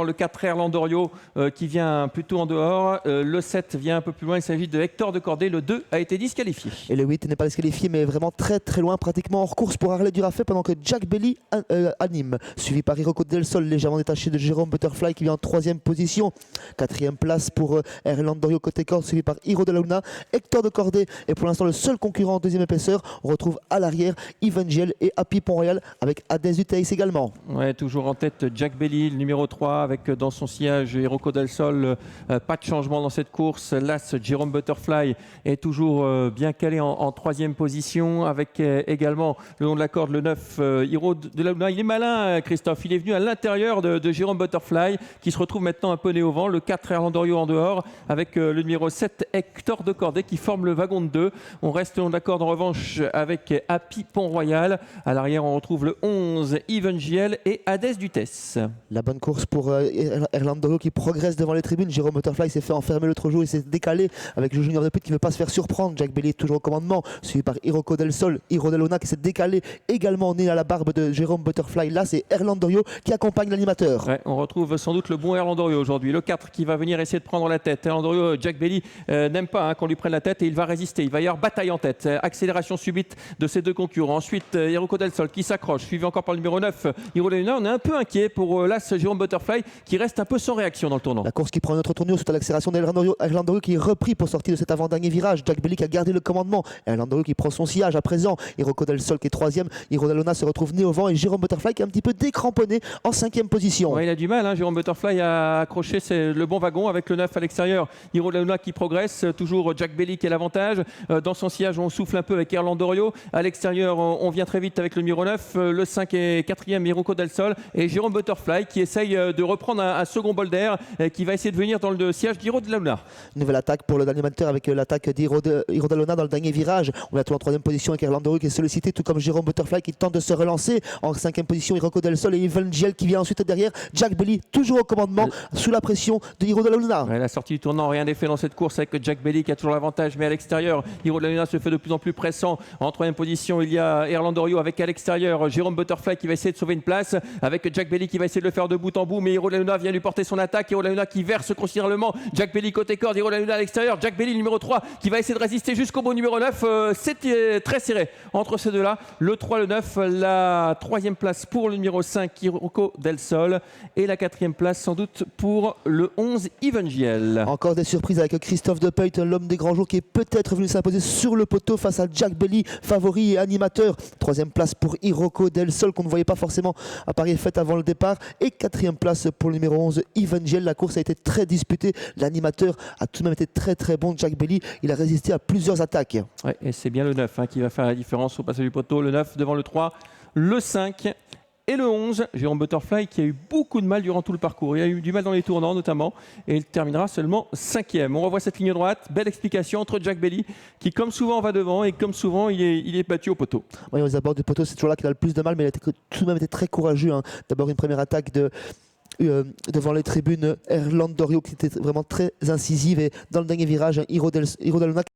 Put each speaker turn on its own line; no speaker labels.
Le 4 Erlandorio qui vient plutôt en dehors. Le 7 vient un peu plus loin. Il s'agit de Hector de Cordée. Le 2 a été disqualifié.
Et le 8 n'est pas disqualifié, mais vraiment très très loin, pratiquement hors course pour Harley Durafay, pendant que Jack Belly anime. Suivi par Hiroko Del Sol, légèrement détaché de Jérôme Butterfly qui vient en 3e position. 4e place pour Erlandorio côté corde, suivi par Hiro de la Luna. Hector de Cordée est pour l'instant le seul concurrent en 2e épaisseur. On retrouve à l'arrière Evangel et Happy Pont-Royal avec Hades du Teis également.
Ouais, toujours en tête Jack Belly, le numéro 3, avec dans son sillage Hiroko Del Sol. Pas de changement dans cette course. L'As Jérôme Butterfly est toujours bien calé en 3e position, avec également le long de la corde le 9 Hiro de la Luna. Il est malin, Christophe. Il est venu à l'intérieur de Jérôme Butterfly qui se retrouve maintenant un peu nez au vent. Le 4 Erlandorio en dehors, avec le numéro 7 Hector de Cordée qui forme le wagon de 2. On reste le long de la corde en revanche avec Happy Pont-Royal. À l'arrière, on retrouve le 11 Evangel et Hades du Teis.
La bonne course pour Erlandorio qui progresse devant les tribunes. Jérôme Butterfly s'est fait enfermer l'autre jour, il s'est décalé avec le junior de pit qui ne veut pas se faire surprendre. Jack Belly est toujours au commandement, suivi par Hiroko Del Sol, Hiro de Luna qui s'est décalé également né à la barbe de Jérôme Butterfly. Là, c'est Erlandorio qui accompagne l'animateur.
Ouais, on retrouve sans doute le bon Erlandorio aujourd'hui. Le 4 qui va venir essayer de prendre la tête. Erlandorio, Jack Belly n'aime pas qu'on lui prenne la tête et il va résister. Il va y avoir bataille en tête. Accélération subite de ces deux concurrents. Ensuite, Hiroko Del Sol qui s'accroche, suivi encore par le numéro 9, Hiro de la Luna. On est un peu inquiet pour l'As Jérôme Butterfly qui reste un peu sans réaction dans le tournant.
La course qui prend un autre tournure suite à l'accélération d'Erlandorio qui est repris pour sortir de cet avant-dernier virage. Jack Belly qui a gardé le commandement. Erlandorio qui prend son sillage à présent. Hiroko Del Sol qui est 3e. Hiro de la Luna se retrouve né au vent et Jérôme Butterfly qui est un petit peu décramponné en 5e position.
Ouais, il a du mal, Jérôme Butterfly a accroché le bon wagon avec le 9 à l'extérieur. Hiro de la Luna qui progresse. Toujours Jack Belly qui a l'avantage. Dans son sillage, on souffle un peu avec Erlandorio. À l'extérieur, on vient très vite avec le numéro 9. Le 5 et 4e, Hiroko Del Sol. Et Jérôme Butterfly qui essaye de reprendre un second bol d'air qui va essayer de venir dans le sillage d'Hiro de la Luna.
Nouvelle attaque pour le animateur avec l'attaque d'Hiro de la Luna dans le dernier virage. On est toujours en 3e position avec Erlandorio qui est sollicité, tout comme Jérôme Butterfly qui tente de se relancer. En 5e position, Hiroko Del Sol et Evangel qui vient ensuite derrière. Jack Belly toujours au commandement sous la pression de Hiro de la Luna.
Ouais, la sortie du tournant, rien n'est fait dans cette course avec Jack Belly qui a toujours l'avantage, mais à l'extérieur, Hiro de la Luna se fait de plus en plus pressant. En 3e position, il y a Erlandorio avec à l'extérieur Jérôme Butterfly qui va essayer de sauver une place, avec Jack Belly qui va essayer de le faire de bout en bout, mais Hiro de la Luna vient lui porter son attaque. Hiro de la Luna qui verse considérablement. Jack Belly côté corde, Hiro de la Luna à l'extérieur. Jack Belly numéro 3 qui va essayer de résister jusqu'au bout numéro 9. C'est très serré entre ces deux-là. Le 3, le 9, la 3e place pour le numéro 5, Hiroko Del Sol, et la 4e place sans doute pour le 11, Evangel.
Encore des surprises avec Christophe De Puyt, l'homme des grands jours qui est peut-être venu s'imposer sur le poteau face à Jack Belly, favori et animateur. 3e place pour Hiroko Del Sol qu'on ne voyait pas forcément à Paris faite avant le départ, et 4e place pour le numéro 11, Evangel. La course a été très disputée, l'animateur a tout de même été très très bon. Jack Belly, il a résisté à plusieurs attaques.
Ouais, et c'est bien le 9 qui va faire la différence au passage du poteau. Le 9 devant le 3, le 5 et le 11, Jérôme Butterfly qui a eu beaucoup de mal durant tout le parcours. Il a eu du mal dans les tournants notamment, et il terminera seulement 5e. On revoit cette ligne droite, belle explication entre Jack Belly qui comme souvent va devant et comme souvent il est battu au poteau.
Oui, aux abords du poteau, c'est toujours là qu'il a le plus de mal, mais il a tout de même été très courageux. D'abord une première attaque devant les tribunes, Erlandorio qui était vraiment très incisive, et dans le dernier virage, Hiro de la Luna